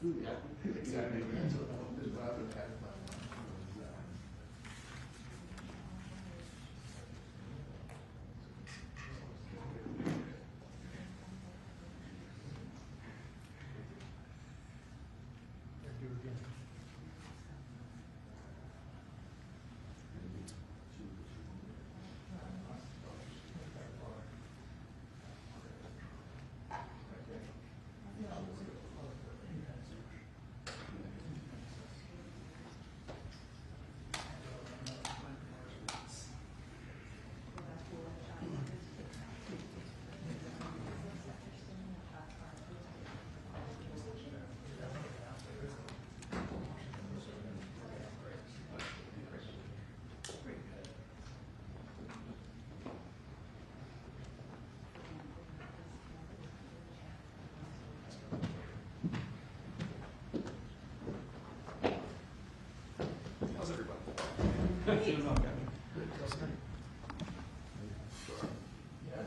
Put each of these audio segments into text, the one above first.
Exactly. That's what I would have my mind was, do it again. How's everybody? Doing okay. Yeah.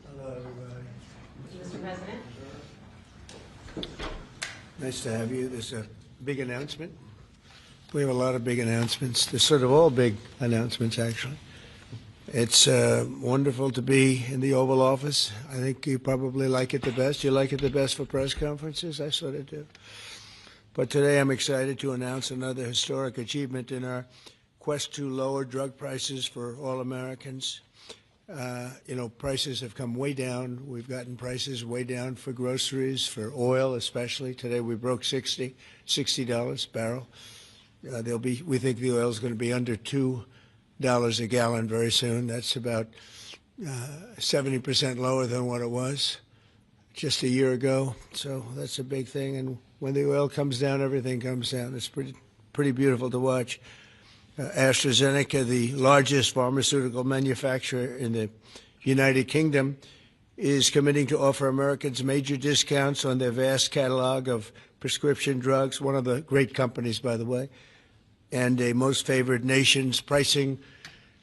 Hello, everybody. Mr. President. Nice to have you. There's a big announcement. We have a lot of big announcements. They're sort of all big announcements, actually. It's wonderful to be in the Oval Office. I think you probably like it the best. You like it the best for press conferences? I sort of do. But today I'm excited to announce another historic achievement in our quest to lower drug prices for all Americans. Prices have come way down. We've gotten prices way down for groceries, for oil especially. Today we broke $60 a barrel. We think the oil is going to be under $2 a gallon very soon. That's about 70% lower than what it was just a year ago. So that's a big thing. And when the oil comes down, everything comes down. It's pretty beautiful to watch. AstraZeneca, the largest pharmaceutical manufacturer in the United Kingdom, is committing to offer Americans major discounts on their vast catalog of prescription drugs, one of the great companies, by the way, and a most favored nation's pricing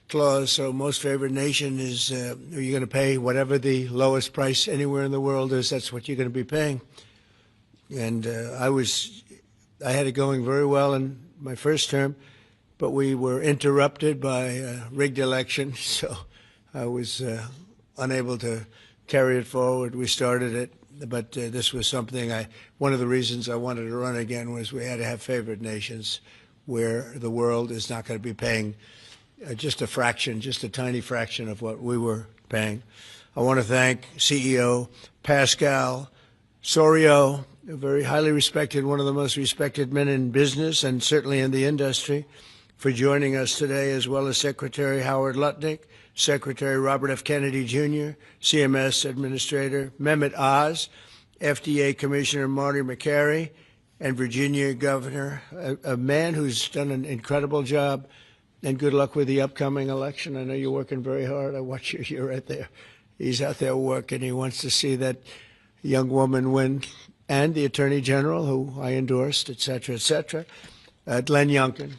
clause. So most favored nation is you're going to pay whatever the lowest price anywhere in the world is. That's what you're going to be paying. And I had it going very well in my first term, but we were interrupted by a rigged election, so I was unable to carry it forward. We started it, but this was something one of the reasons I wanted to run again was we had to have favored nations where the world is not going to be paying just a fraction, just a tiny fraction of what we were paying. I want to thank CEO Pascal Soriot a very highly respected, one of the most respected men in business and certainly in the industry, for joining us today, as well as Secretary Howard Lutnick, Secretary Robert F. Kennedy Jr., CMS Administrator Mehmet Oz, FDA Commissioner Marty Makary, and Virginia Governor, a man who's done an incredible job. And good luck with the upcoming election. I know you're working very hard. I watch you. You're right there. He's out there working. He wants to see that young woman win, and the Attorney General, who I endorsed, et cetera, et cetera. Glenn Youngkin.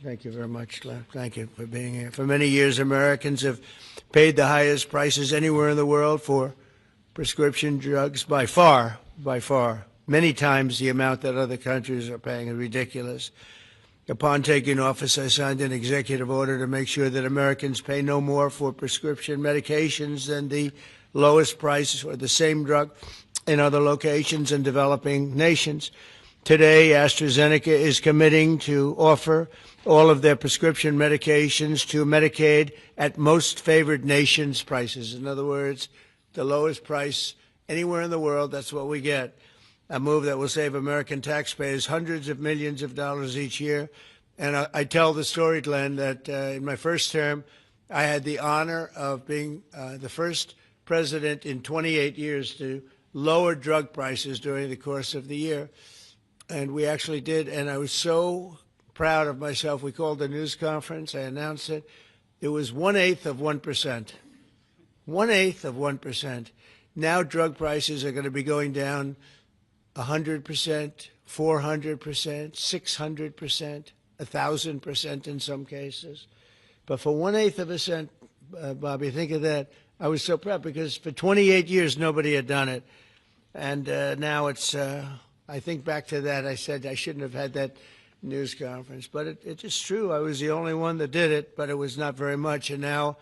Thank you very much, Glenn. Thank you for being here. For many years, Americans have paid the highest prices anywhere in the world for prescription drugs, by far, many times the amount that other countries are paying is ridiculous. Upon taking office, I signed an executive order to make sure that Americans pay no more for prescription medications than the lowest price or the same drug in other locations in developing nations. Today, AstraZeneca is committing to offer all of their prescription medications to Medicaid at most favored nations prices. In other words, the lowest price anywhere in the world, that's what we get. A move that will save American taxpayers hundreds of millions of dollars each year. And I tell the story, Glenn, that in my first term, I had the honor of being the first president in 28 years to lower drug prices during the course of the year. And we actually did, and I was so proud of myself. We called a news conference. I announced it. It was 1/8 of 1%. 1/8 of 1%. Now drug prices are going to be going down 100%, 400%, 600%, 1,000% in some cases. But for 1/8 of a cent, Bobby, think of that. I was so proud because for 28 years nobody had done it. And now it's, I think back to that, I said I shouldn't have had that news conference. But it is true. I was the only one that did it, but it was not very much. And now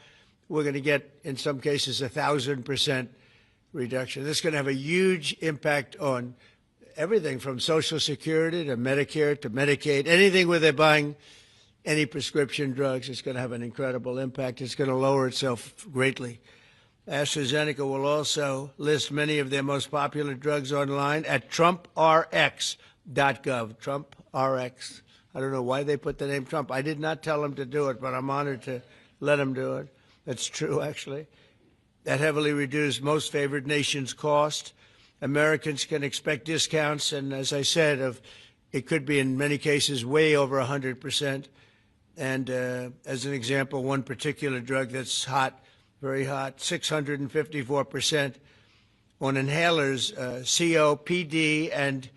we're going to get, in some cases, 1,000% reduction. This is going to have a huge impact on everything from Social Security to Medicare to Medicaid, anything where they're buying any prescription drugs. It's going to have an incredible impact. It's going to lower itself greatly. AstraZeneca will also list many of their most popular drugs online at TrumpRx.gov. TrumpRx. I don't know why they put the name Trump. I did not tell them to do it, but I'm honored to let them do it. That's true, actually. That heavily reduced most favored nations cost. Americans can expect discounts, and as I said, it could be in many cases way over 100%. And as an example, one particular drug that's hot, very hot, 654% on inhalers, COPD and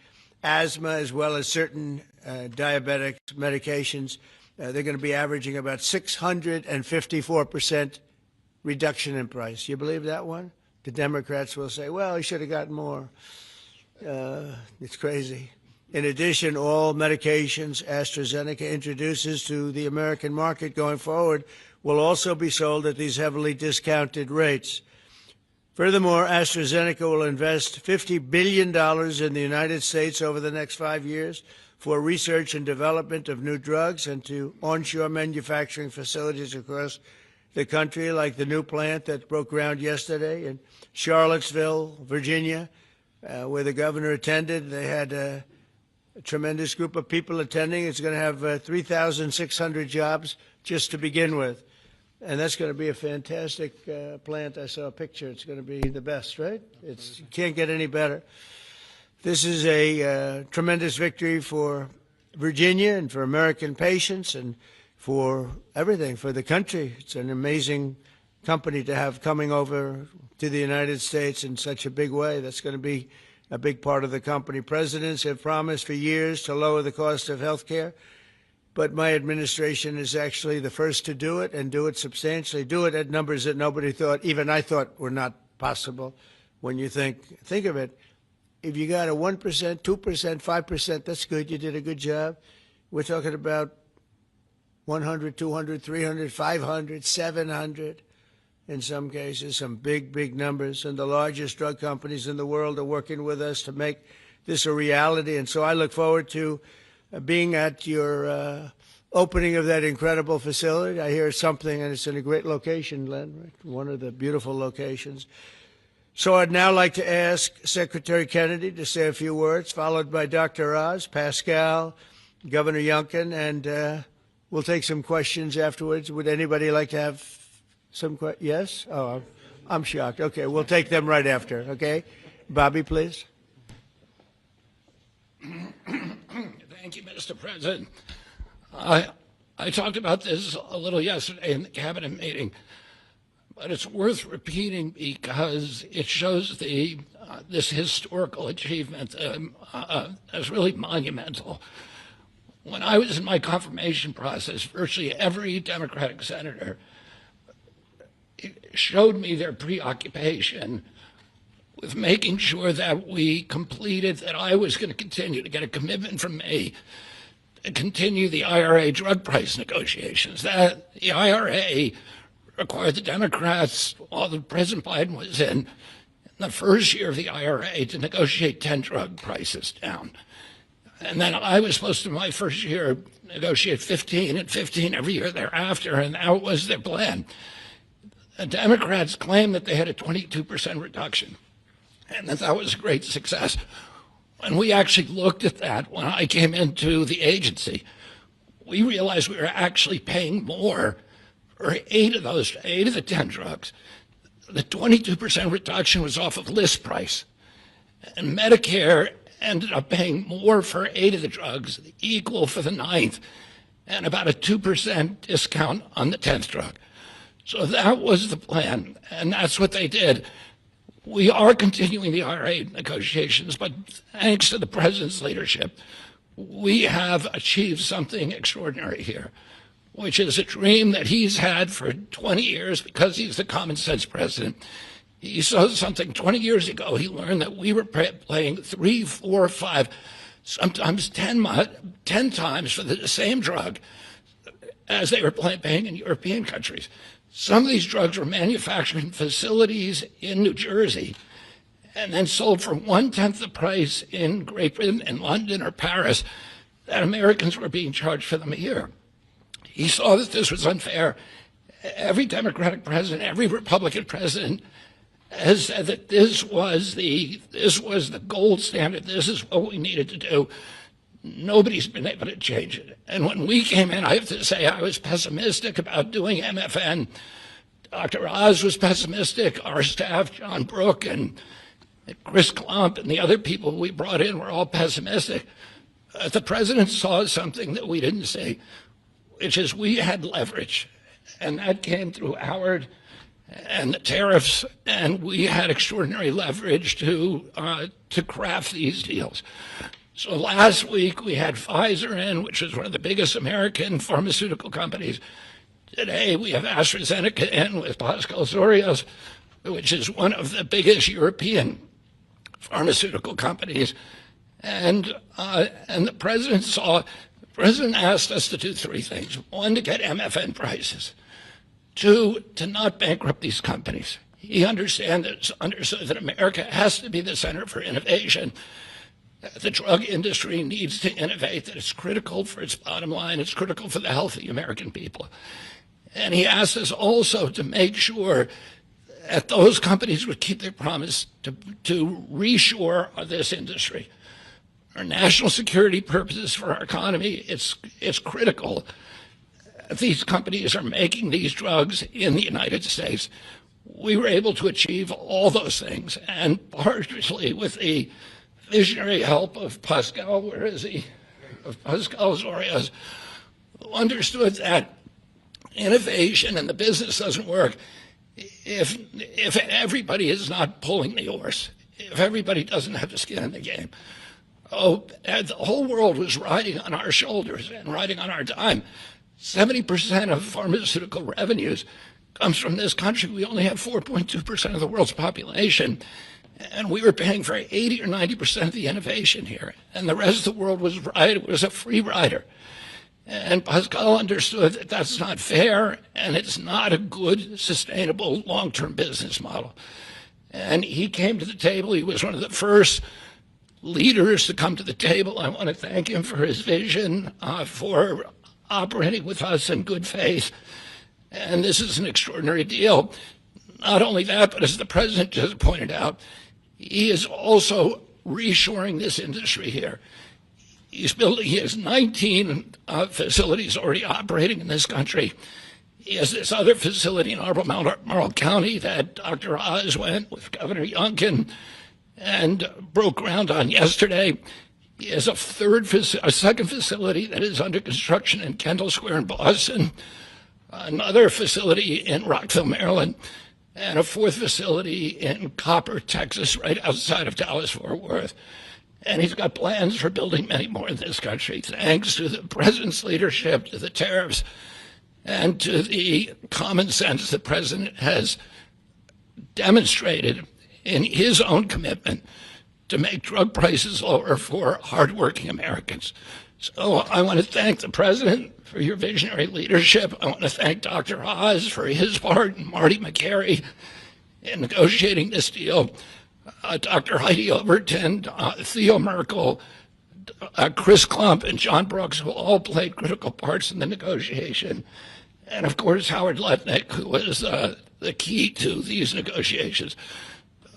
asthma, as well as certain diabetic medications. They're going to be averaging about 654% reduction in price. You believe that one? The Democrats will say, well, he should have gotten more. It's crazy. In addition, all medications AstraZeneca introduces to the American market going forward will also be sold at these heavily discounted rates. Furthermore, AstraZeneca will invest $50 billion in the United States over the next 5 years for research and development of new drugs and to onshore manufacturing facilities across the country, like the new plant that broke ground yesterday in Charlottesville, Virginia, where the governor attended. They had a tremendous group of people attending. It's going to have 3,600 jobs just to begin with. And that's going to be a fantastic plant. I saw a picture. It's going to be the best, right? You can't get any better. This is a tremendous victory for Virginia and for American patients and for everything, for the country. It's an amazing company to have coming over to the United States in such a big way. That's going to be a big part of the company. Presidents have promised for years to lower the cost of health care, but my administration is actually the first to do it and do it substantially, do it at numbers that nobody thought, even I thought, were not possible. When you think of it, if you got a 1%, 2%, 5%, that's good. You did a good job. We're talking about 100, 200, 300, 500, 700 in some cases, some big, big numbers. And the largest drug companies in the world are working with us to make this a reality. And so I look forward to being at your opening of that incredible facility. I hear something, and it's in a great location, Len, right? One of the beautiful locations. So I'd now like to ask Secretary Kennedy to say a few words, followed by Dr. Oz, Pascal, Governor Youngkin, and we'll take some questions afterwards. Would anybody like to have some questions? Yes? Oh, I'm shocked. Okay, we'll take them right after, okay? Bobby, please. Thank you, Mr. President. I talked about this a little yesterday in the cabinet meeting, but it's worth repeating because it shows this historical achievement as really monumental. When I was in my confirmation process, virtually every Democratic senator showed me their preoccupation with making sure that we completed, that I was going to continue to get a commitment from me to continue the IRA drug price negotiations. That the IRA required the Democrats, while President Biden was in the first year of the IRA, to negotiate 10 drug prices down. And then I was supposed to, my first year, negotiate 15 and 15 every year thereafter, and that was their plan. The Democrats claimed that they had a 22% reduction, and that was a great success. When we actually looked at that, when I came into the agency, we realized we were actually paying more for 8 of the 10 drugs. The 22% reduction was off of list price, and Medicare ended up paying more for 8 of the drugs, equal for the 9th, and about a 2% discount on the 10th drug. So that was the plan, and that's what they did. We are continuing the IRA negotiations, but thanks to the president's leadership, we have achieved something extraordinary here, which is a dream that he's had for 20 years because he's the common sense president. He saw something 20 years ago. He learned that we were paying 3, 4, 5, sometimes 10 times for the same drug as they were paying in European countries. Some of these drugs were manufactured in facilities in New Jersey and then sold for 1/10 the price in Great Britain, in London or Paris, that Americans were being charged for them here. He saw that this was unfair. Every Democratic president, every Republican president has said that this was the gold standard. This is what we needed to do. Nobody's been able to change it. And when we came in, I have to say I was pessimistic about doing MFN. Dr. Oz was pessimistic. Our staff, John Brook and Chris Klump and the other people we brought in were all pessimistic. The president saw something that we didn't see, which is we had leverage. And that came through Howard and the tariffs, and we had extraordinary leverage to craft these deals. So last week we had Pfizer in, which is one of the biggest American pharmaceutical companies. Today we have AstraZeneca in with Pascal Soriot, which is one of the biggest European pharmaceutical companies. And the president asked us to do 3 things. 1, to get MFN prices. 2, to not bankrupt these companies. He understood that America has to be the center for innovation. The drug industry needs to innovate, that it's critical for its bottom line, it's critical for the health of the American people. And he asked us also to make sure that those companies would keep their promise to reshore this industry. For national security purposes, for our economy, it's critical. These companies are making these drugs in the United States. We were able to achieve all those things, and partially with the visionary help of Pascal, where is he? Of Pascal Soriot, who understood that innovation and the business doesn't work if everybody is not pulling the oars, if everybody doesn't have the skin in the game. The whole world was riding on our shoulders and riding on our dime. 70% of pharmaceutical revenues comes from this country. We only have 4.2% of the world's population. And we were paying for 80 or 90% of the innovation here. And the rest of the world was a free rider. And Pascal understood that that's not fair, and it's not a good, sustainable, long-term business model. And he came to the table. He was one of the first leaders to come to the table. I want to thank him for his vision, for operating with us in good faith. And this is an extraordinary deal. Not only that, but as the president just pointed out, he is also reshoring this industry here. He has 19 facilities already operating in this country. He has this other facility in Albemarle County that Dr. Oz went with Governor Youngkin and broke ground on yesterday. He has a second facility that is under construction in Kendall Square in Boston, another facility in Rockville, Maryland, and a fourth facility in Copper, Texas, right outside of Dallas-Fort Worth. And he's got plans for building many more in this country, thanks to the president's leadership, to the tariffs, and to the common sense the president has demonstrated in his own commitment to make drug prices lower for hardworking Americans. So I want to thank the president for your visionary leadership. I want to thank Dr. Oz for his part, and Marty McCary in negotiating this deal. Dr. Heidi Overton, Theo Merkel, Chris Klump, and John Brooks, who all played critical parts in the negotiation. And of course, Howard Lutnick, who was the key to these negotiations.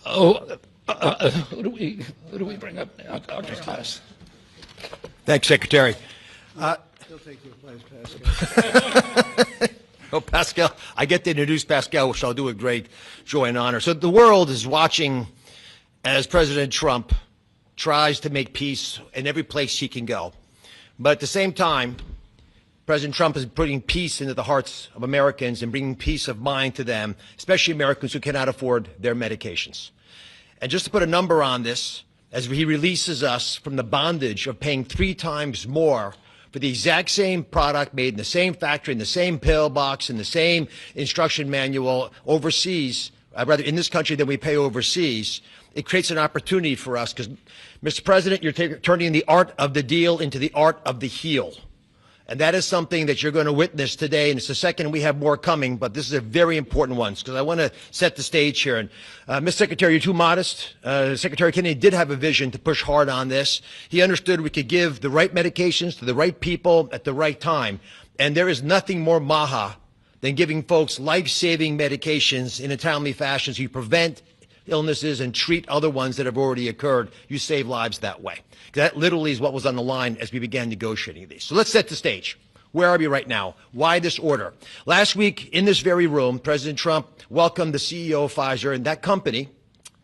Who do we bring up now? Dr. Oz. Thanks, Secretary. He'll take your place, Pascal. Oh, Pascal, I get to introduce Pascal, which I'll do with great joy and honor. So the world is watching as President Trump tries to make peace in every place he can go. But at the same time, President Trump is putting peace into the hearts of Americans and bringing peace of mind to them, especially Americans who cannot afford their medications. And just to put a number on this, as he releases us from the bondage of paying 3 times more for the exact same product made in the same factory, in the same pill box, in the same instruction manual overseas, rather in this country than we pay overseas, it creates an opportunity for us because, Mr. President, you're turning the art of the deal into the art of the heel. And that is something that you're going to witness today. And it's the second we have more coming, but this is a very important one because I want to set the stage here. And Mr. Secretary, you're too modest. Secretary Kennedy did have a vision to push hard on this. He understood we could give the right medications to the right people at the right time. And there is nothing more maha than giving folks life-saving medications in a timely fashion so you prevent illnesses and treat other ones that have already occurred. You save lives that way. That literally is what was on the line as we began negotiating these. So let's set the stage. Where are we right now? Why this order? Last week in this very room, President Trump welcomed the CEO of Pfizer, and that company,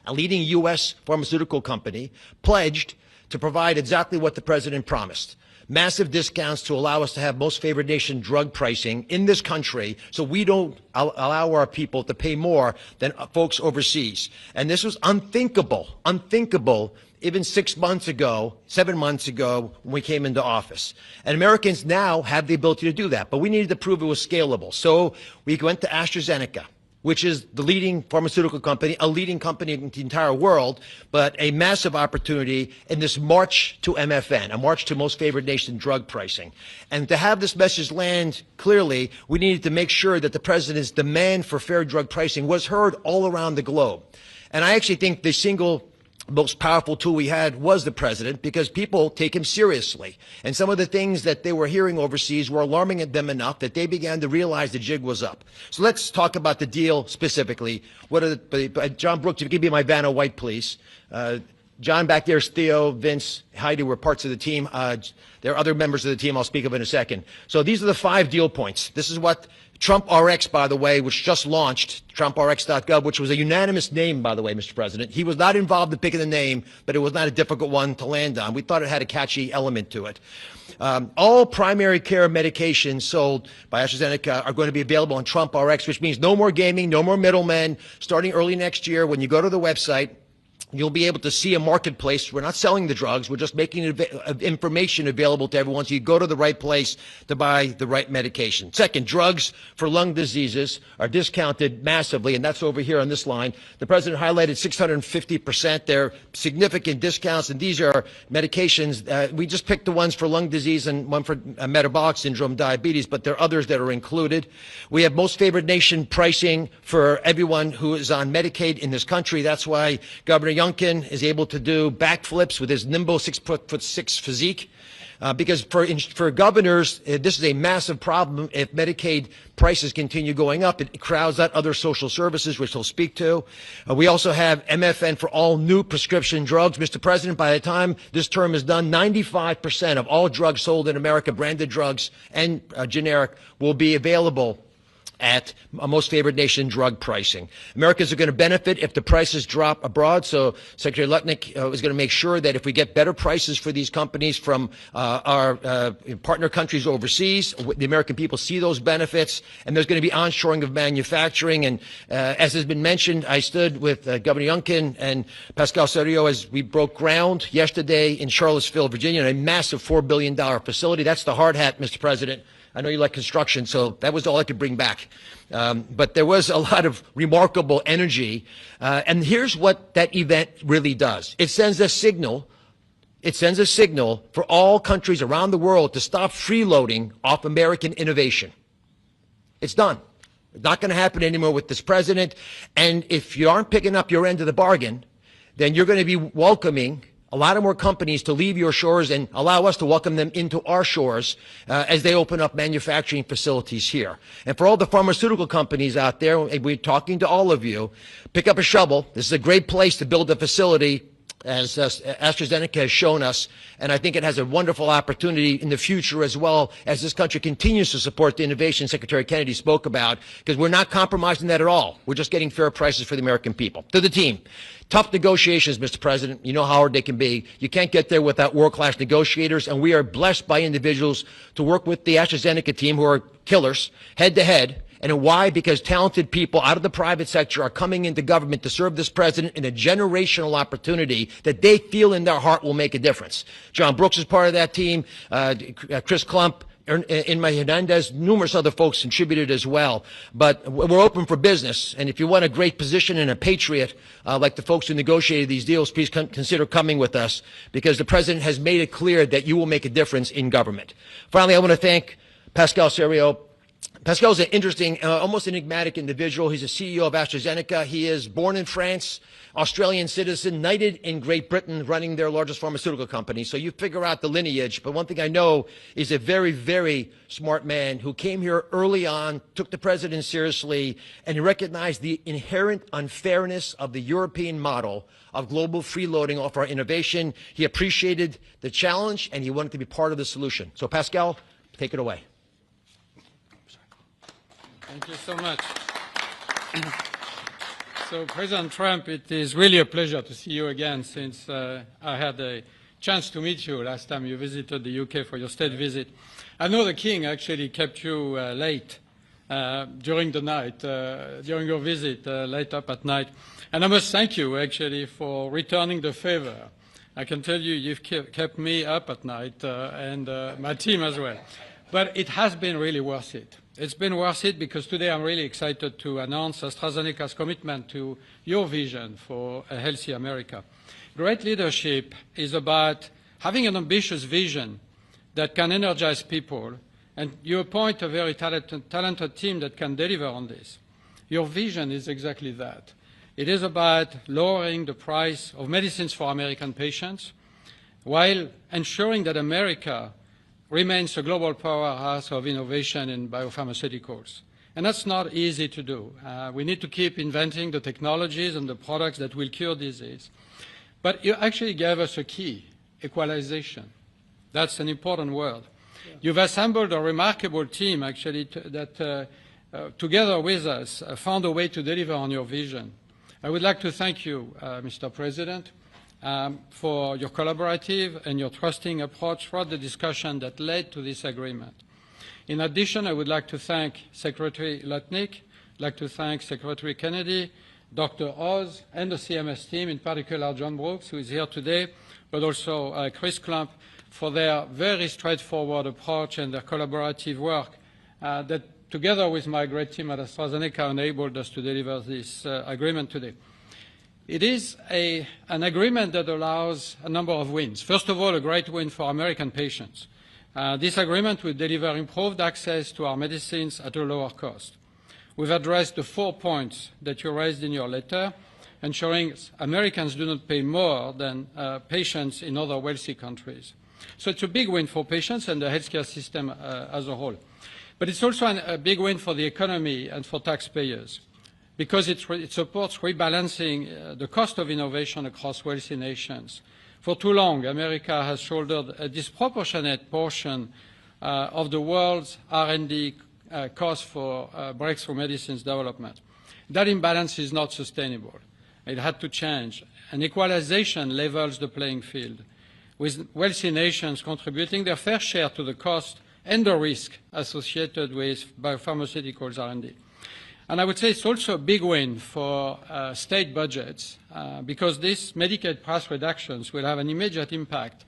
a leading U.S. pharmaceutical company, pledged to provide exactly what the president promised. Massive discounts to allow us to have most favored nation drug pricing in this country so we don't allow our people to pay more than folks overseas. And this was unthinkable even 6 months ago, 7 months ago when we came into office. And Americans now have the ability to do that, but we needed to prove it was scalable. So we went to AstraZeneca, which is the leading pharmaceutical company, a leading company in the entire world, but a massive opportunity in this march to MFN, a march to most favored nation drug pricing. And to have this message land clearly, we needed to make sure that the president's demand for fair drug pricing was heard all around the globe. And I actually think the single most powerful tool we had was the president because people take him seriously. And some of the things that they were hearing overseas were alarming them enough that they began to realize the jig was up. So let's talk about the deal specifically. John Brooks, if you give me my Vanna White, please. John back there's Theo, Vince, Heidi were parts of the team. There are other members of the team I'll speak of in a second. So these are the 5 deal points. This is what Trump RX, by the way, which just launched, TrumpRx.gov, which was a unanimous name, by the way, Mr. President. He was not involved in picking the name, but it was not a difficult one to land on. We thought it had a catchy element to it. All primary care medications sold by AstraZeneca are going to be available on Trump RX, which means no more gaming, no more middlemen. Starting early next year, when you go to the website, you'll be able to see a marketplace. We're not selling the drugs. We're just making information available to everyone so you go to the right place to buy the right medication. Second, drugs for lung diseases are discounted massively, and that's over here on this line. The president highlighted 650%. They're significant discounts, and these are medications. We just picked the ones for lung disease and one for metabolic syndrome, diabetes, but there are others that are included. We have most favored nation pricing for everyone who is on Medicaid in this country. That's why Governor Youngkin is able to do backflips with his nimble 6'6" physique. Because for governors, this is a massive problem. If Medicaid prices continue going up, it crowds out other social services, which they'll speak to. We also have MFN for all new prescription drugs. Mr. President, by the time this term is done, 95% of all drugs sold in America, branded drugs and generic, will be available at a most favored nation drug pricing. Americans are going to benefit if the prices drop abroad. So Secretary Lutnick is going to make sure that if we get better prices for these companies from our partner countries overseas, the American people see those benefits, and there's going to be onshoring of manufacturing. And as has been mentioned, I stood with Governor Youngkin and Pascal Soriot as we broke ground yesterday in Charlottesville, Virginia, in a massive $4 billion facility. That's the hard hat, Mr. President. I know you like construction, so that was all I could bring back. But there was a lot of remarkable energy. And here's what that event really does. It sends a signal. It sends a signal for all countries around the world to stop freeloading off American innovation. It's done. It's not going to happen anymore with this president. And if you aren't picking up your end of the bargain, then you're going to be welcoming a lot of more companies to leave your shores and allow us to welcome them into our shores as they open up manufacturing facilities here. And for all the pharmaceutical companies out there, we're talking to all of you, pick up a shovel. This is a great place to build a facility, as AstraZeneca has shown us, and I think it has a wonderful opportunity in the future as well as this country continues to support the innovation Secretary Kennedy spoke about, because we're not compromising that at all. We're just getting fair prices for the American people. To the team, tough negotiations, Mr. President. You know how hard they can be. You can't get there without world-class negotiators, and we are blessed by individuals to work with the AstraZeneca team who are killers, head-to-head. And why? Because talented people out of the private sector are coming into government to serve this president in a generational opportunity that they feel in their heart will make a difference. John Brooks is part of that team. Chris Klump, Inma Hernandez, numerous other folks contributed as well. But we're open for business. And if you want a great position and a patriot, like the folks who negotiated these deals, please consider coming with us, because the president has made it clear that you will make a difference in government. Finally, I want to thank Pascal Soriot. Pascal's an interesting, almost enigmatic individual. He's a CEO of AstraZeneca. He is born in France, Australian citizen, knighted in Great Britain, running their largest pharmaceutical company. So you figure out the lineage. But one thing I know is a very, very smart man who came here early on, took the president seriously, and he recognized the inherent unfairness of the European model of global freeloading off our innovation. He appreciated the challenge, and he wanted to be part of the solution. So Pascal, take it away. Thank you so much. So, President Trump, it is really a pleasure to see you again, since I had a chance to meet you last time you visited the UK for your state visit. I know the King actually kept you late during the night, during your visit, late up at night. And I must thank you, actually, for returning the favor. I can tell you, you've kept me up at night, and my team as well. But it has been really worth it. It's been worth it because today I'm really excited to announce AstraZeneca's commitment to your vision for a healthy America. Great leadership is about having an ambitious vision that can energize people, and you appoint a very talented team that can deliver on this. Your vision is exactly that. It is about lowering the price of medicines for American patients while ensuring that America remains a global powerhouse of innovation in biopharmaceuticals. And that's not easy to do. We need to keep inventing the technologies and the products that will cure disease. But you actually gave us a key, equalization. That's an important word. Yeah. You've assembled a remarkable team, actually, that together with us found a way to deliver on your vision. I would like to thank you, Mr. President, for your collaborative and your trusting approach throughout the discussion that led to this agreement. In addition, I would like to thank Secretary Lutnick, I'd like to thank Secretary Kennedy, Dr. Oz, and the CMS team, in particular John Brooks, who is here today, but also Chris Klump, for their very straightforward approach and their collaborative work that, together with my great team at AstraZeneca, enabled us to deliver this agreement today. It is an agreement that allows a number of wins. First of all, a great win for American patients. This agreement will deliver improved access to our medicines at a lower cost. We've addressed the 4 points that you raised in your letter, ensuring Americans do not pay more than patients in other wealthy countries. So it's a big win for patients and the healthcare system as a whole. But it's also a big win for the economy and for taxpayers, because it supports rebalancing the cost of innovation across wealthy nations. For too long, America has shouldered a disproportionate portion of the world's R&D cost for breakthrough medicines development. That imbalance is not sustainable. It had to change. And equalization levels the playing field, with wealthy nations contributing their fair share to the cost and the risk associated with biopharmaceuticals R&D. And I would say it's also a big win for state budgets because these Medicaid price reductions will have an immediate impact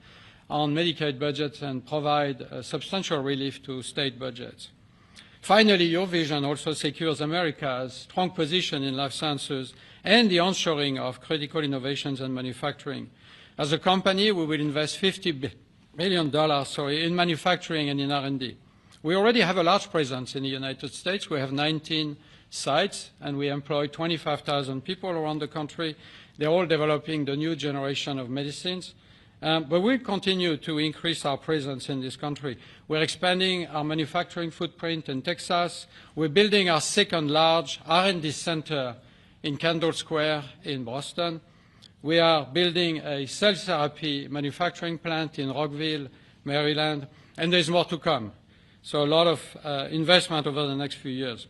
on Medicaid budgets and provide substantial relief to state budgets. Finally, your vision also secures America's strong position in life sciences and the onshoring of critical innovations and manufacturing. As a company, we will invest $50 billion in manufacturing and in R&D. We already have a large presence in the United States. We have 19 sites, and we employ 25,000 people around the country. They're all developing the new generation of medicines. But we'll continue to increase our presence in this country. We're expanding our manufacturing footprint in Texas. We're building our second large R&D center in Kendall Square in Boston. We are building a cell therapy manufacturing plant in Rockville, Maryland, and there's more to come. So a lot of investment over the next few years.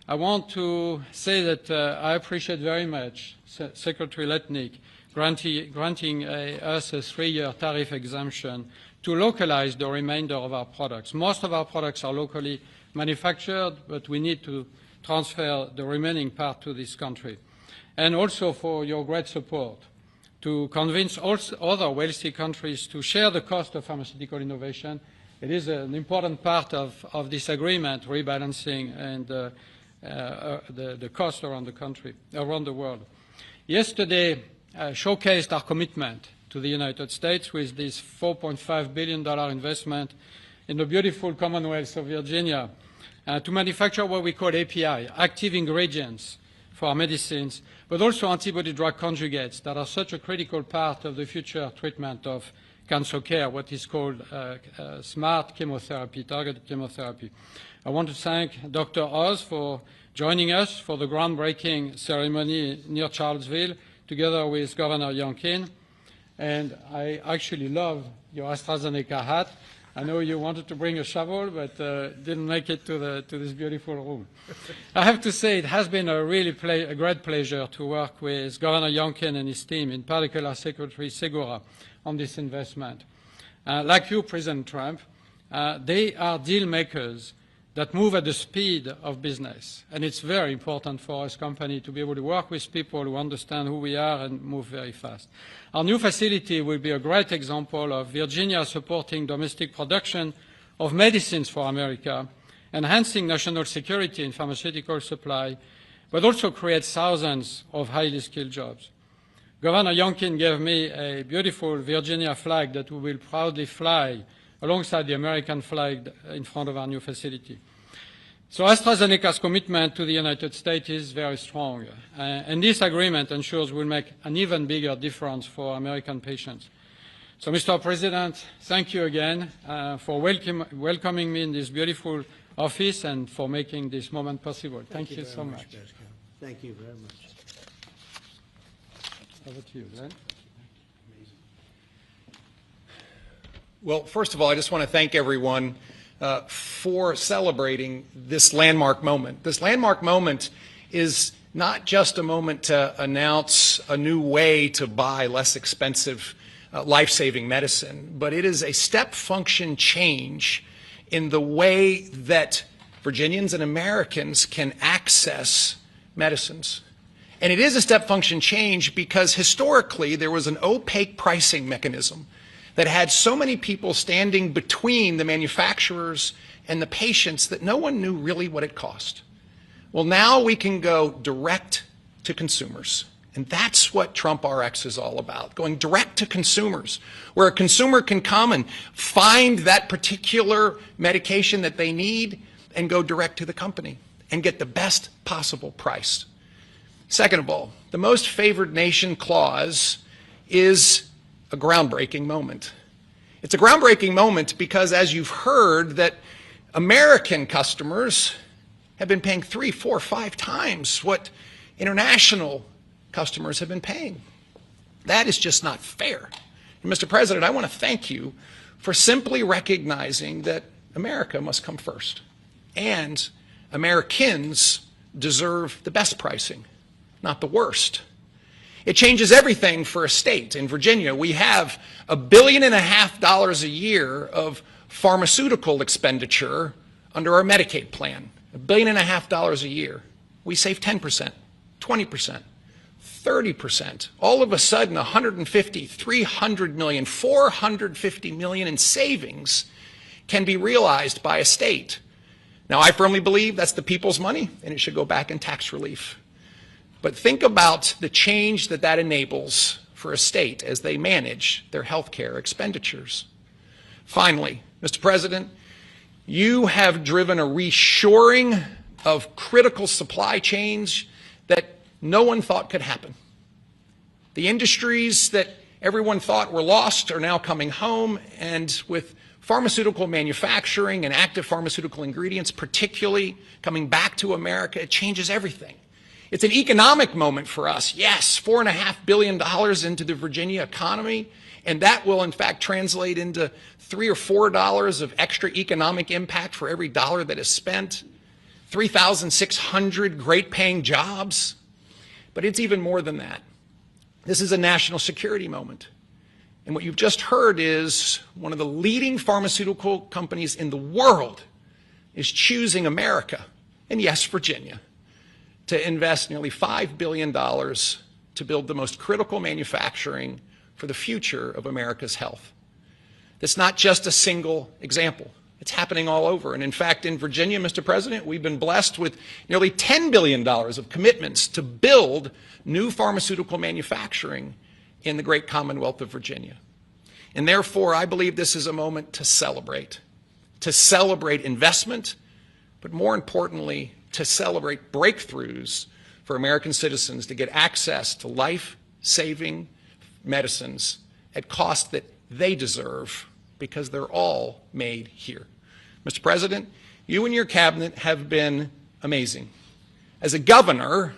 I want to say that I appreciate very much Secretary Letnick granting us a 3-year tariff exemption to localize the remainder of our products. Most of our products are locally manufactured, but we need to transfer the remaining part to this country. And also for your great support to convince also other wealthy countries to share the cost of pharmaceutical innovation. It is an important part of this agreement, rebalancing and the cost around the country, around the world. Yesterday showcased our commitment to the United States with this $4.5 billion investment in the beautiful Commonwealth of Virginia to manufacture what we call API, active ingredients for our medicines, but also antibody-drug conjugates that are such a critical part of the future treatment of cancer care, what is called smart chemotherapy, targeted chemotherapy. I want to thank Dr. Oz for joining us for the groundbreaking ceremony near Charlottesville, together with Governor Youngkin. And I actually love your AstraZeneca hat. I know you wanted to bring a shovel, but didn't make it to this beautiful room. I have to say it has been a great pleasure to work with Governor Youngkin and his team, in particular Secretary Segura, on this investment. Like you, President Trump, they are deal makers that move at the speed of business. And it's very important for us company to be able to work with people who understand who we are and move very fast. Our new facility will be a great example of Virginia supporting domestic production of medicines for America, enhancing national security in pharmaceutical supply, but also creates thousands of highly skilled jobs. Governor Youngkin gave me a beautiful Virginia flag that we will proudly fly alongside the American flag in front of our new facility. So AstraZeneca's commitment to the United States is very strong, and this agreement ensures we'll make an even bigger difference for American patients. So, Mr. President, thank you again for welcoming me in this beautiful office and for making this moment possible. Thank you so much. Pascal. Thank you very much. Over to you, Glenn. Well, first of all, I just want to thank everyone for celebrating this landmark moment. This landmark moment is not just a moment to announce a new way to buy less expensive life-saving medicine, but it is a step function change in the way that Virginians and Americans can access medicines. And it is a step function change because historically there was an opaque pricing mechanism that had so many people standing between the manufacturers and the patients that no one knew really what it cost. Well, now we can go direct to consumers. And that's what Trump Rx is all about, going direct to consumers, where a consumer can come and find that particular medication that they need and go direct to the company and get the best possible price. Second of all, the most favored nation clause is a groundbreaking moment. It's a groundbreaking moment because, as you've heard, that American customers have been paying 3, 4, 5 times what international customers have been paying. That is just not fair. And Mr. President, I want to thank you for simply recognizing that America must come first. And Americans deserve the best pricing, not the worst. It changes everything for a state. In Virginia, we have $1.5 billion a year of pharmaceutical expenditure under our Medicaid plan. $1.5 billion a year. We save 10%, 20%, 30%. All of a sudden, 150, 300 million, 450 million in savings can be realized by a state. Now, I firmly believe that's the people's money, and it should go back in tax relief. But think about the change that that enables for a state as they manage their health care expenditures. Finally, Mr. President, you have driven a reshoring of critical supply chains that no one thought could happen. The industries that everyone thought were lost are now coming home, and with pharmaceutical manufacturing and active pharmaceutical ingredients particularly coming back to America, it changes everything. It's an economic moment for us. Yes, $4.5 billion into the Virginia economy, and that will in fact translate into $3 or $4 of extra economic impact for every dollar that is spent. 3,600 great paying jobs. But it's even more than that. This is a national security moment. And what you've just heard is one of the leading pharmaceutical companies in the world is choosing America, and yes, Virginia, to invest nearly $5 billion to build the most critical manufacturing for the future of America's health. That's not just a single example. It's happening all over. And in fact, in Virginia, Mr. President, we've been blessed with nearly $10 billion of commitments to build new pharmaceutical manufacturing in the great Commonwealth of Virginia. And therefore, I believe this is a moment to celebrate investment, but more importantly, to celebrate breakthroughs for American citizens to get access to life-saving medicines at costs that they deserve because they're all made here. Mr. President, you and your cabinet have been amazing. As a governor,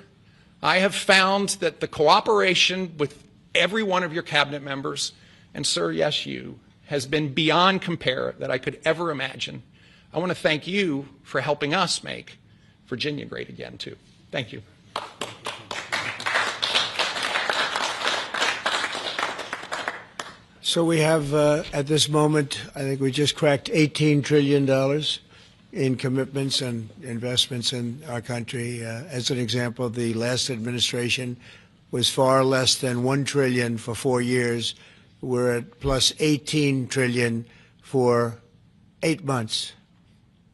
I have found that the cooperation with every one of your cabinet members, and sir, yes, you, has been beyond compare that I could ever imagine. I want to thank you for helping us make Virginia great again, too. Thank you. So we have, at this moment, I think we just cracked $18 trillion in commitments and investments in our country. As an example, the last administration was far less than $1 trillion for 4 years. We're at plus $18 trillion for 8 months.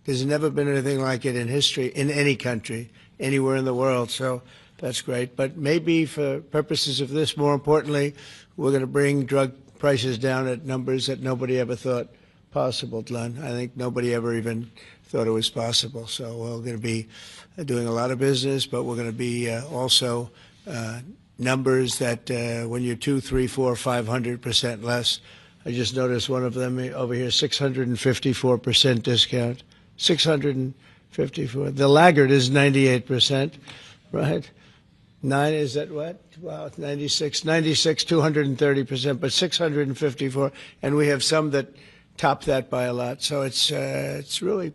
There's never been anything like it in history in any country, anywhere in the world. So that's great. But maybe for purposes of this, more importantly, we're going to bring drug prices down at numbers that nobody ever thought possible, Glenn. I think nobody ever even thought it was possible. So we're going to be doing a lot of business, but we're going to be also numbers that when you're 2, 3, 4, 500% less. I just noticed one of them over here, 654% discount. 654. The laggard is 98%, right? 9 is that what? Wow, 96, 230%, but 654, and we have some that top that by a lot. So it's really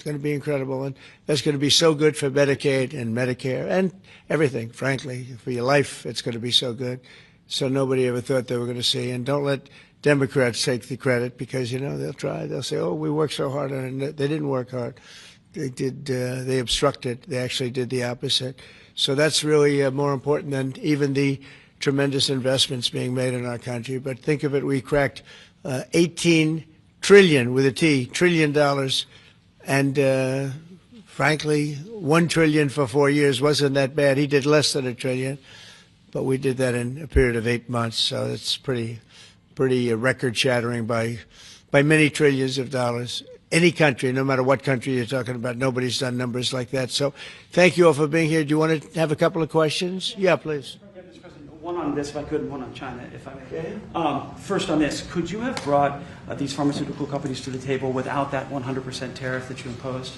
going to be incredible, and that's going to be so good for Medicaid and Medicare and everything. Frankly, for your life, it's going to be so good. So nobody ever thought they were going to see. And don't let Democrats take the credit because they'll try. They'll say, "Oh, we worked so hard on it." They didn't work hard. They did. They obstructed. They actually did the opposite. So that's really more important than even the tremendous investments being made in our country. But think of it, we cracked $18 trillion with a T, trillion dollars, and frankly, $1 trillion for 4 years wasn't that bad. He did less than $1 trillion, but we did that in a period of 8 months. So it's pretty record-shattering by many trillions of dollars. Any country, no matter what country you're talking about, nobody's done numbers like that. So thank you all for being here. Do you want to have a couple of questions? Yeah, please. Mr. President, one on this, if I could, and one on China, if I may. First on this, could you have brought these pharmaceutical companies to the table without that 100% tariff that you imposed?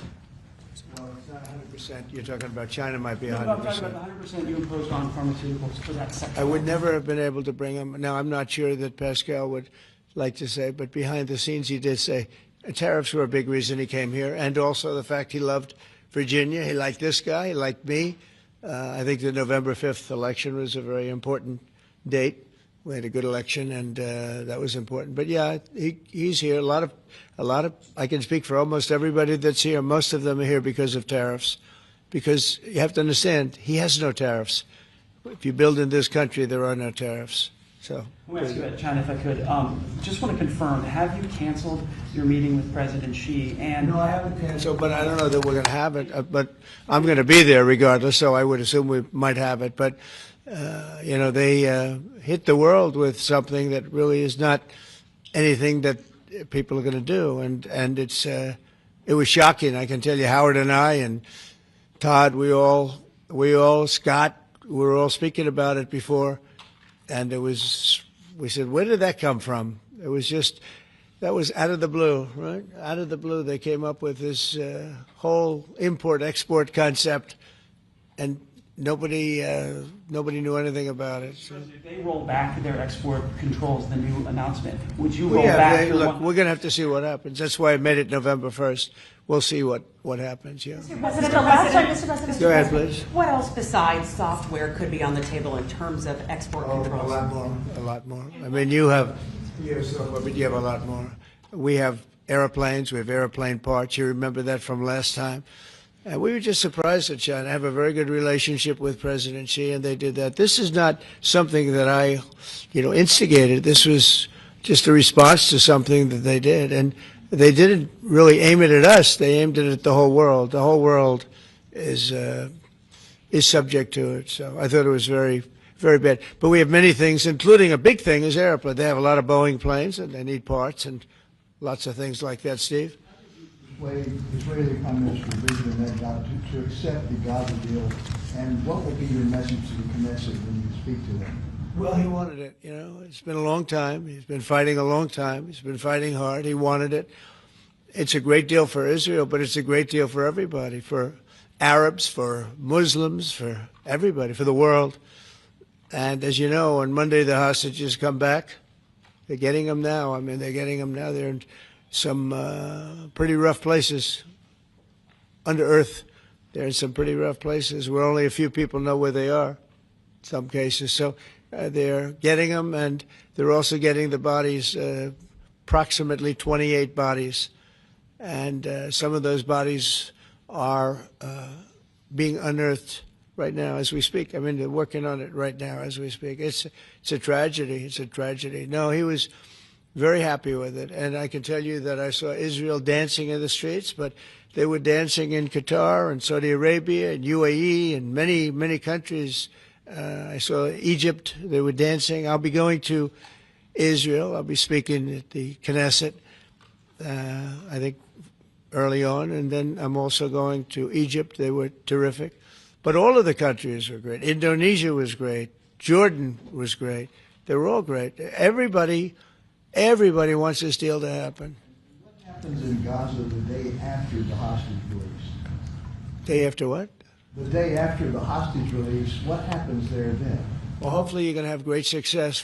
Well, it's not 100%. You're talking about China might be 100%. No, I'm talking about the 100% you imposed on pharmaceuticals for that sector. I would never have been able to bring him. Now, I'm not sure that Pascal would like to say, but behind the scenes he did say tariffs were a big reason he came here, and also the fact he loved Virginia. He liked this guy. He liked me. I think the November 5th election was a very important date. We had a good election, and that was important. But yeah, he's here. A lot of. I can speak for almost everybody that's here. Most of them are here because of tariffs, because you have to understand he has no tariffs. If you build in this country, there are no tariffs. So. I want to ask you about China, if I could. Just want to confirm: have you canceled your meeting with President Xi? And no, I haven't canceled, but I don't know that we're going to have it. But I'm going to be there regardless, so I would assume we might have it. But you know, they hit the world with something that really is not anything that people are going to do, and it's it was shocking. I can tell you, Howard and I and Todd, we all Scott, we were all speaking about it before, and it was. We said, where did that come from? It was just, that was out of the blue, right? Out of the blue, they came up with this whole import-export concept, and nobody knew anything about it. So. If they roll back their export controls, the new announcement, would you roll back? Look, we're going to have to see what happens. That's why I made it November 1st. We'll see what happens, yeah. Mr. President, Go ahead, please. What else besides software could be on the table in terms of export controls? A lot more. I mean, you have software, but you have a lot more. We have airplanes. We have airplane parts. You remember that from last time. And we were just surprised at China. I have a very good relationship with President Xi, and they did that. This is not something that I, instigated. This was just a response to something that they did. And they didn't really aim it at us. They aimed it at the whole world. The whole world is subject to it. So I thought it was very, very bad. But we have many things, including a big thing is airplanes. They have a lot of Boeing planes, and they need parts and lots of things like that. Steve? Israeli Prime Minister Benjamin Netanyahu to accept the Gaza deal, and what will be your message to the Knesset when you speak to them? Well, he wanted it. It's been a long time. He's been fighting a long time. He's been fighting hard. He wanted it. It's a great deal for Israel, but it's a great deal for everybody, for Arabs, for Muslims, for everybody, for the world. And as you know, on Monday the hostages come back. They're getting them now. I mean, they're getting them now. They're in some pretty rough places under earth. They're in some pretty rough places where only a few people know where they are in some cases. So they're getting them, and they're also getting the bodies, approximately 28 bodies. And some of those bodies are being unearthed right now as we speak. I mean, they're working on it right now as we speak. It's a tragedy. It's a tragedy. No, he was very happy with it. And I can tell you that I saw Israel dancing in the streets, but they were dancing in Qatar and Saudi Arabia and UAE and many, many countries. I saw Egypt. They were dancing. I'll be going to Israel. I'll be speaking at the Knesset, I think, early on. And then I'm also going to Egypt. They were terrific. But all of the countries were great. Indonesia was great. Jordan was great. They were all great. Everybody wants this deal to happen. What happens in Gaza the day after the hostage release? Day after what? The day after the hostage release, what happens there then? Well, hopefully you're going to have great success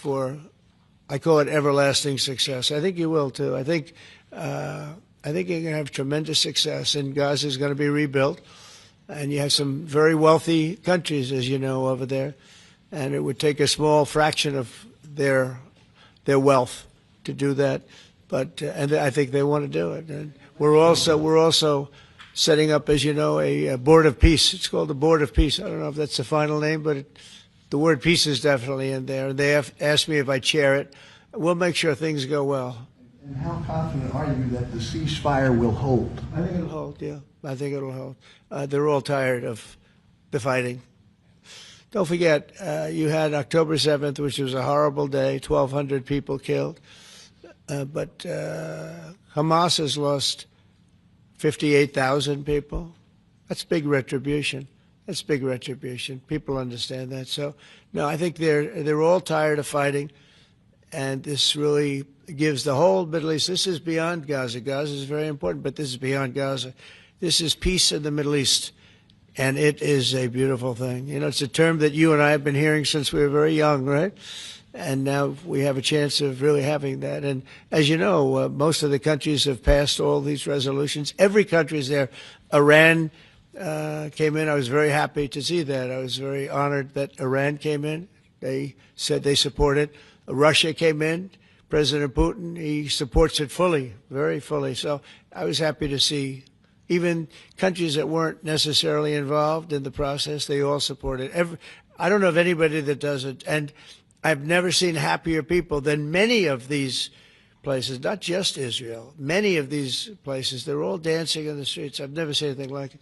I call it everlasting success. I think you will, too. I think you're going to have tremendous success, and Gaza is going to be rebuilt. And you have some very wealthy countries, as you know, over there. And it would take a small fraction of their wealth to do that. But and I think they want to do it. And we're also setting up, as you know, a board of peace. It's called the Board of Peace. I don't know if that's the final name, but the word peace is definitely in there. And they have asked me if I chair it. We'll make sure things go well. And how confident are you that the ceasefire will hold? I think it'll hold, yeah. I think it'll hold. They're all tired of the fighting. Don't forget, you had October 7th, which was a horrible day, 1,200 people killed. But Hamas has lost 58,000 people. That's big retribution. That's big retribution. People understand that. So, no, I think they're all tired of fighting, and this really gives the whole Middle East. This is beyond Gaza. Gaza is very important, but this is beyond Gaza. This is peace in the Middle East, and it is a beautiful thing. You know, it's a term that you and I have been hearing since we were very young, right? And now we have a chance of really having that. And as you know, most of the countries have passed all these resolutions. Every country is there. Iran came in. I was very happy to see that. I was very honored that Iran came in. They said they support it. Russia came in. President Putin, he supports it fully, very fully. So I was happy to see even countries that weren't necessarily involved in the process, they all support it. I don't know of anybody that does it. And I've never seen happier people than many of these places, not just Israel, many of these places. They're all dancing in the streets. I've never seen anything like it.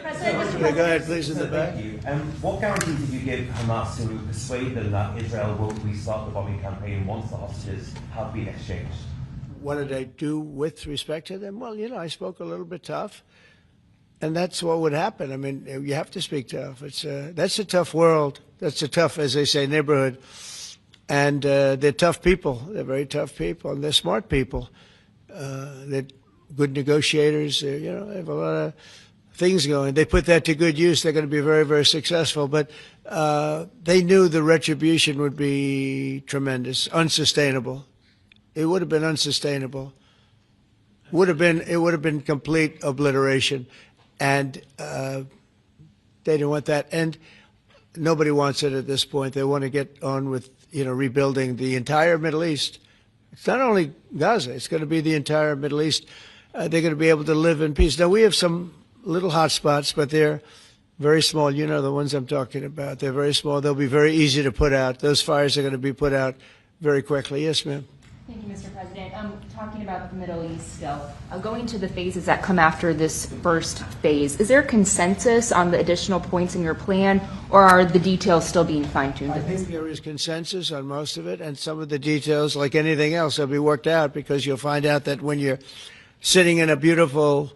Okay, go ahead, please, in the back. Thank you. What guarantee did you give Hamas to persuade them that Israel will restart the bombing campaign once the hostages have been exchanged? What did I do with respect to them? Well, you know, I spoke a little bit tough, and that's what would happen. I mean, you have to speak tough. That's a tough world. That's a tough, as they say, neighborhood. And they're tough people. They're very tough people, and they're smart people. They're good negotiators. They have a lot of things going. They put that to good use. They're going to be very, very successful. But they knew the retribution would be tremendous, unsustainable. It would have been unsustainable. It would have been complete obliteration, and they didn't want that. And nobody wants it at this point. They want to get on with rebuilding the entire Middle East. It's not only Gaza. It's going to be the entire Middle East. They're going to be able to live in peace. Now, we have some little hot spots, but they're very small. You know the ones I'm talking about. They're very small. They'll be very easy to put out. Those fires are going to be put out very quickly. Yes, ma'am. Thank you, Mr. President. Talking about the Middle East still, going to the phases that come after this first phase, is there consensus on the additional points in your plan, or are the details still being fine-tuned? I think there is consensus on most of it, and some of the details, like anything else, will be worked out, because you'll find out that when you're sitting in a beautiful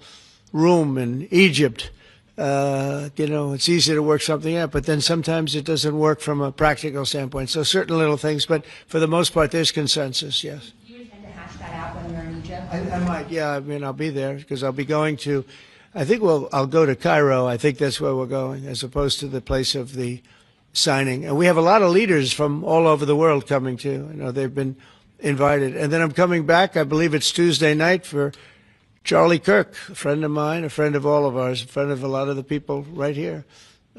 room in Egypt, it's easy to work something out, but then sometimes it doesn't work from a practical standpoint. So certain little things, but for the most part, there's consensus, yes. Do you intend to hash that out when you're in Egypt? I might, yeah. I mean, I'll be there because I'll be going to, I'll go to Cairo. I think that's where we're going, as opposed to the place of the signing. And we have a lot of leaders from all over the world coming too. I know they've been invited. And then I'm coming back, I believe it's Tuesday night, for Charlie Kirk, a friend of mine, a friend of all of ours, a friend of a lot of the people right here.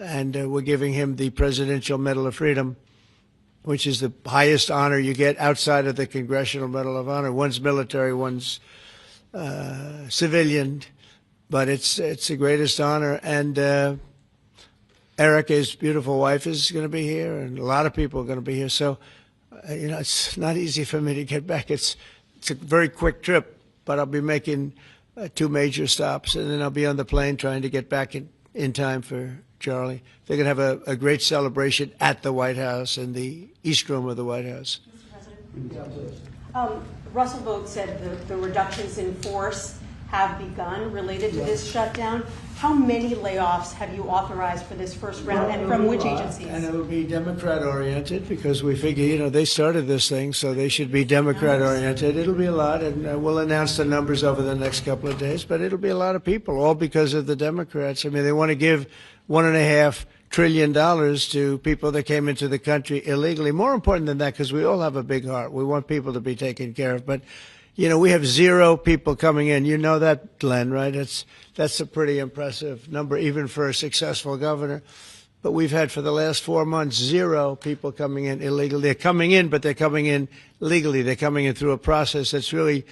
And we're giving him the Presidential Medal of Freedom, which is the highest honor you get outside of the Congressional Medal of Honor. One's military, one's civilian, but it's the greatest honor. And Erica, his beautiful wife, is going to be here, and a lot of people are going to be here. So, it's not easy for me to get back. It's a very quick trip, but I'll be making 2 major stops, and then I'll be on the plane trying to get back in time for Charlie. They're going to have a great celebration at the White House, in the East Room of the White House. Mr. President. Russell Vogt said the reductions in force have begun related to this shutdown. How many layoffs have you authorized for this first round, and from which agencies? And it will be Democrat-oriented, because we figure, they started this thing, so they should be Democrat-oriented. It'll be a lot, and we'll announce the numbers over the next couple of days, but it'll be a lot of people, all because of the Democrats. I mean, they want to give $1.5 trillion to people that came into the country illegally. More important than that, because we all have a big heart. We want people to be taken care of, but we have 0 people coming in. You know that, Glenn, right? That's a pretty impressive number, even for a successful governor. But we've had, for the last 4 months, 0 people coming in illegally. They're coming in, but they're coming in legally. They're coming in through a process that's really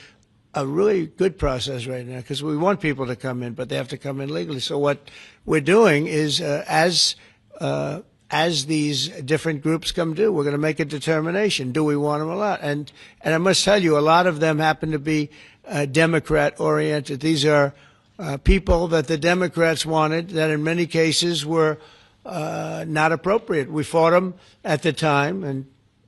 a really good process right now, because we want people to come in, but they have to come in legally. So what we're doing is, as these different groups come due, we're going to make a determination. Do we want them or not? And I must tell you, a lot of them happen to be Democrat-oriented. These are people that the Democrats wanted, that in many cases were not appropriate. We fought them at the time, and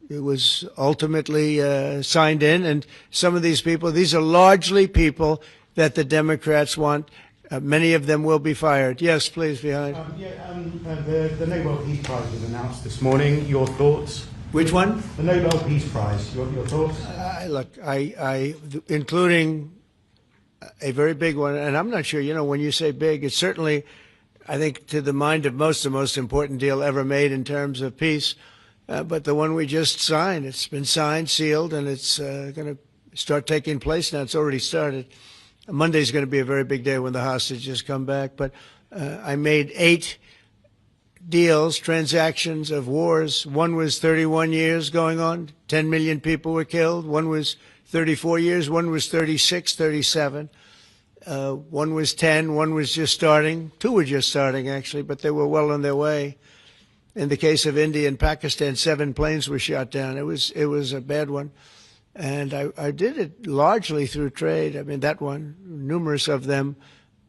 it was ultimately signed in. And some of these people, these are largely people that the Democrats want Many of them will be fired. Yes, please, behind. The Nobel Peace Prize was announced this morning. Your thoughts? Which one? The Nobel Peace Prize. Your thoughts? Look, including a very big one, and I'm not sure, when you say big, it's certainly, I think, to the mind of most, the most important deal ever made in terms of peace. But the one we just signed, it's been signed, sealed, and it's going to start taking place now. It's already started. Monday's going to be a very big day when the hostages come back. But I made 8 deals, transactions of wars. One was 31 years going on. 10 million people were killed. One was 34 years. One was 36, 37. One was 10. One was just starting. 2 were just starting, actually, but they were well on their way. In the case of India and Pakistan, 7 planes were shot down. It was a bad one. And I did it largely through trade. I mean, that one, numerous of them.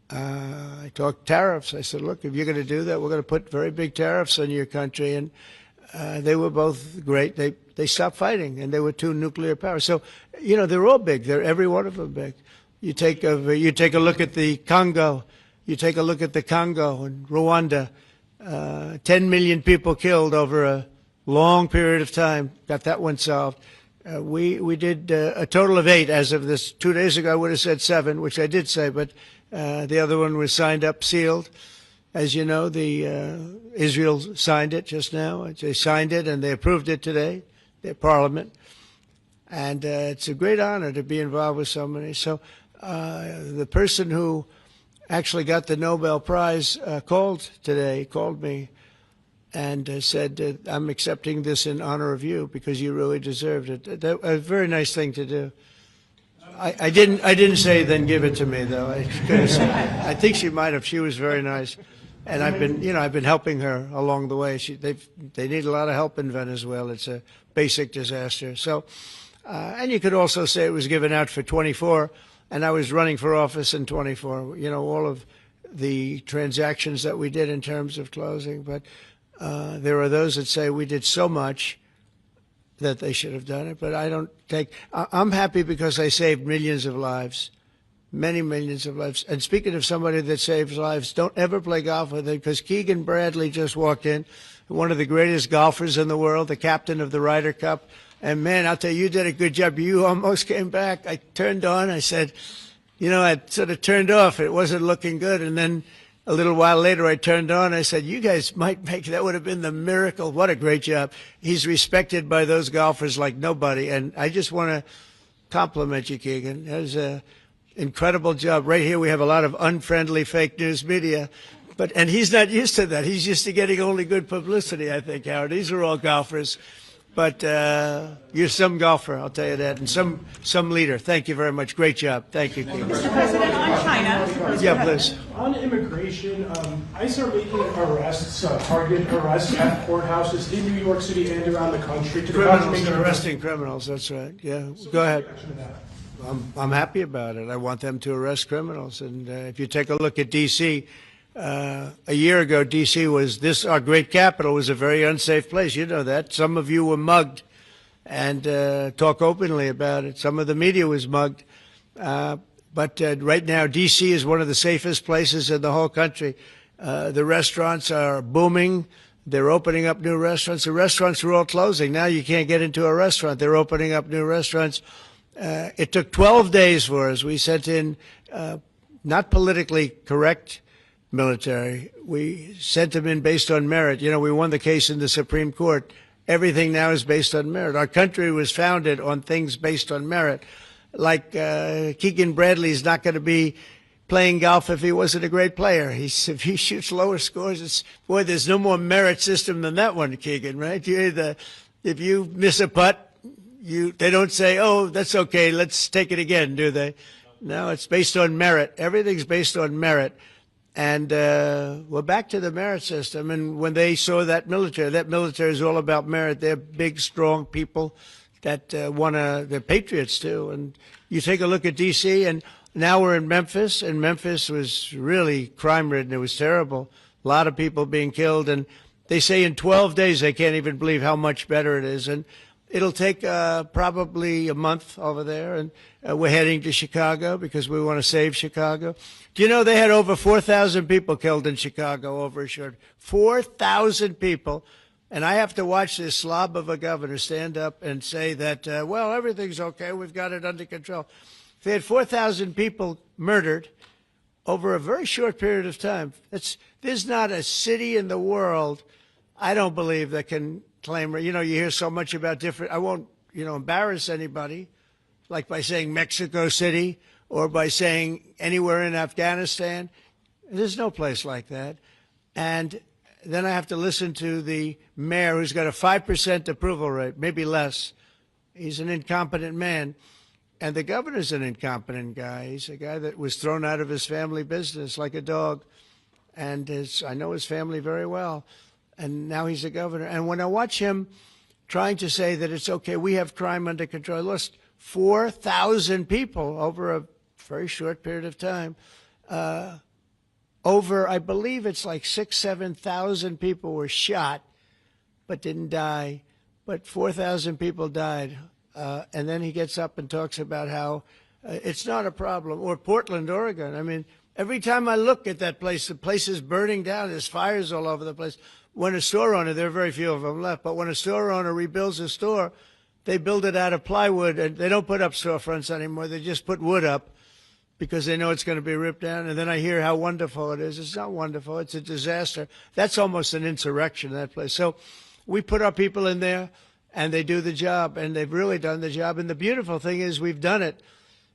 I talked tariffs. I said, look, if you're going to do that, we're going to put very big tariffs on your country. And they were both great. They stopped fighting, and they were 2 nuclear powers. So, they're all big. They're every one of them big. You take a look at the Congo. You take a look at the Congo and Rwanda. 10 million people killed over a long period of time. Got that one solved. We did a total of 8 as of this 2 days ago. I would have said 7, which I did say, but the other one was signed up, sealed. As you know, Israel signed it just now. They signed it and they approved it today, their parliament. And it's a great honor to be involved with so many. So the person who actually got the Nobel Prize called me and said, I'm accepting this in honor of you because you really deserved it. That a very nice thing to do. I didn't say then give it to me, though. I think she might have. She was very nice. And I've been helping her along the way. They need a lot of help in Venezuela. It's a basic disaster. So, and you could also say it was given out for 24, and I was running for office in 24. All of the transactions that we did in terms of closing, but there are those that say we did so much that they should have done it, but I don't take. I'm happy because I saved millions of lives, many millions of lives. And speaking of somebody that saves lives, don't ever play golf with him because Keegan Bradley just walked in, one of the greatest golfers in the world, the captain of the Ryder Cup. And man, I'll tell you, you did a good job. You almost came back. I turned on. I said, I sort of turned off. It wasn't looking good. And then a little while later, I turned on. I said, you guys might make, that would have been the miracle. What a great job. He's respected by those golfers like nobody. And I just want to compliment you, Keegan. That was an incredible job. Right here, we have a lot of unfriendly fake news media. And he's not used to that. He's used to getting only good publicity, I think, Howard. These are all golfers. But you're some golfer, I'll tell you that, and some leader. Thank you very much. Great job. Thank you, Keegan. Mr. President, on China. Yeah, please. On immigration, ICE are making arrests, targeted arrests at courthouses in New York City and around the country. Criminals, they're arresting criminals, that's right. Yeah, go ahead. I'm happy about it. I want them to arrest criminals. And if you take a look at D.C., a year ago, D.C. was our great capital was a very unsafe place. You know that. Some of you were mugged and talk openly about it. Some of the media was mugged. But right now, D.C. is one of the safest places in the whole country. The restaurants are booming. They're opening up new restaurants. The restaurants were all closing. Now you can't get into a restaurant. They're opening up new restaurants. It took 12 days for us. We sent in not politically correct military. We sent them in based on merit. We won the case in the Supreme Court. Everything now is based on merit. Our country was founded on things based on merit. Like Keegan Bradley's not going to be playing golf if he wasn't a great player. If he shoots lower scores, there's no more merit system than that one, Keegan, right? If you miss a putt, they don't say, oh, that's okay, let's take it again, do they? No, it's based on merit. Everything's based on merit. And we're back to the merit system. And when they saw that military is all about merit. They're big, strong people that they're patriots too. And you take a look at D.C., and now we're in Memphis, and Memphis was really crime-ridden. It was terrible. A lot of people being killed. And they say in 12 days they can't even believe how much better it is. And It'll take probably a month over there, and we're heading to Chicago because we want to save Chicago. Do you know they had over 4,000 people killed in Chicago over a short 4,000 people, and I have to watch this slob of a governor stand up and say that, well, everything's okay, we've got it under control. They had 4,000 people murdered over a very short period of time. There's not a city in the world, I don't believe, that can claim, you hear so much about different, I won't, embarrass anybody, like by saying Mexico City or by saying anywhere in Afghanistan. There's no place like that. And then I have to listen to the mayor who's got a 5% approval rate, maybe less. He's an incompetent man. And the governor's an incompetent guy. He's a guy that was thrown out of his family business like a dog. And I know his family very well. And now he's a governor. And when I watch him trying to say that it's okay, we have crime under control, I lost 4,000 people over a very short period of time. I believe it's like 6,000, 7,000 people were shot but didn't die. But 4,000 people died. And then he gets up and talks about how it's not a problem. Or Portland, Oregon. I mean, every time I look at that place, the place is burning down. There's fires all over the place. When a store owner, there are very few of them left, but when a store owner rebuilds a store, they build it out of plywood, and they don't put up storefronts anymore. They just put wood up because they know it's going to be ripped down. And then I hear how wonderful it is. It's not wonderful. It's a disaster. That's almost an insurrection, that place. So we put our people in there, and they do the job, and they've really done the job. And the beautiful thing is we've done it.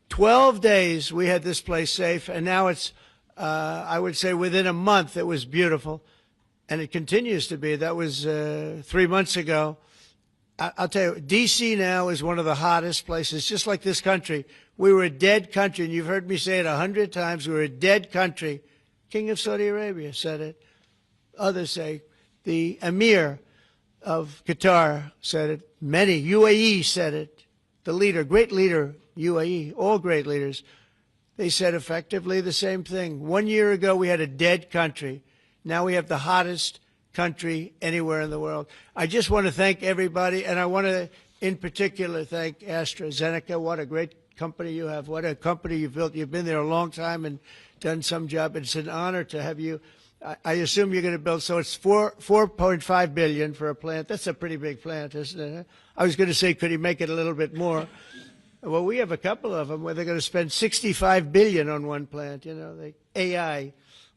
12 days we had this place safe, and now it's, I would say within a month, it was beautiful. And it continues to be. That was 3 months ago. I'll tell you, D.C. now is one of the hottest places, just like this country. We were a dead country, and you've heard me say it 100 times. We were a dead country. King of Saudi Arabia said it. Others say. The Emir of Qatar said it. Many. UAE said it. The leader, great leader, UAE, all great leaders. They said effectively the same thing. 1 year ago, we had a dead country. Now we have the hottest country anywhere in the world. I just want to thank everybody, and I want to, in particular, thank AstraZeneca. What a great company you have. What a company you've built. You've been there a long time and done some job. It's an honor to have you. I assume you're going to build, so it's $4.5 billion for a plant. That's a pretty big plant, isn't it? I was going to say, could he make it a little bit more? Well, we have a couple of them where they're going to spend $65 billion on one plant, AI.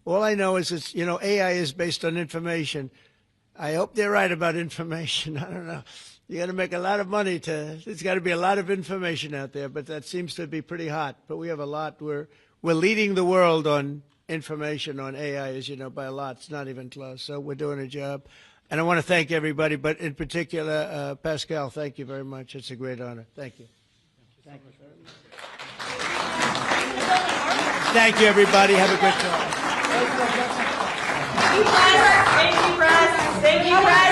All I know is it's, AI is based on information. I hope they're right about information. I don't know. You got to make a lot of money there's got to be a lot of information out there, but that seems to be pretty hot. But we have a lot. We're leading the world on information on AI, as you know, by a lot. It's not even close. So we're doing a job. And I want to thank everybody, but in particular, Pascal, thank you very much. It's a great honor. Thank you. Thank you very much. Thank you, everybody. Have a good time. Thank you, Press. Thank you, Press. Thank you, Press.